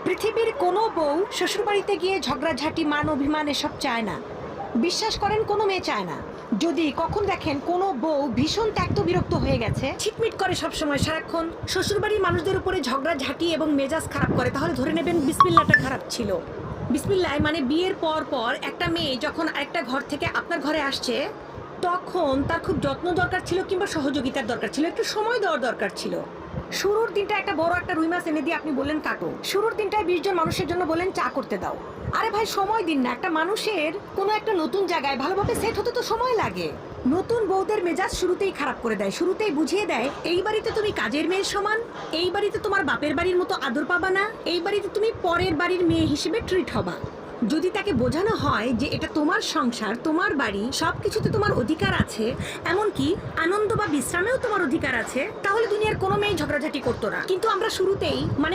পৃথিবীর কোনো বউ শ্বশুরবাড়িতে গিয়ে ঝগড়াঝাটি মান অভিমান এসব চায় না। বিশ্বাস করেন কোনো মেয়ে চায় না। যদি কখন দেখেন কোনো বউ ভীষণ ত্যক্ত বিরক্ত হয়ে গেছে, ছিটমিট করে সবসময় সারাক্ষণ শ্বশুরবাড়ির মানুষদের উপরে ঝগড়াঝাটি এবং মেজাজ খারাপ করে, তাহলে ধরে নেবেন বিসমিল্লাহটা খারাপ ছিল। বিসমিল্লাহ মানে বিয়ের পর পর একটা মেয়ে যখন আরেকটা ঘর থেকে আপনার ঘরে আসছে, তখন তার খুব যত্ন দরকার ছিল কিংবা সহযোগিতার দরকার ছিল, একটু সময় দেওয়ার দরকার ছিল। শুরুর দিনটা একটা বড় একটা রুই মাছ এনে দিয়ে আপনি বললেন কাটো, শুরুর দিনটায় 20 জন মানুষের জন্য বলেন চা করতে দাও। আরে ভাই সময় দিন না, একটা মানুষের কোনো একটা নতুন জায়গায় ভালোভাবে সেট হতে তো সময় লাগে। নতুন বউদের মেজাজ শুরুতেই খারাপ করে দেয়, শুরুতেই বুঝিয়ে দেয় এই বাড়িতে তুমি কাজের মেয়ের সমান, এই বাড়িতে তোমার বাপের বাড়ির মতো আদর পাবা না, এই বাড়িতে তুমি পরের বাড়ির মেয়ে হিসেবে ট্রিট হবা। যদি তাকে বোঝানো হয় যে এটা তোমার সংসার, তোমার বাড়ি, সবকিছুতে তোমার অধিকার আছে, এমনকি আনন্দ বা বিশ্রামেও তোমার অধিকার আছে, তাহলে দুনিয়ার কোনো মেয়ে ঝগড়াঝাটি করতো না। কিন্তু আমরা শুরুতেই মানে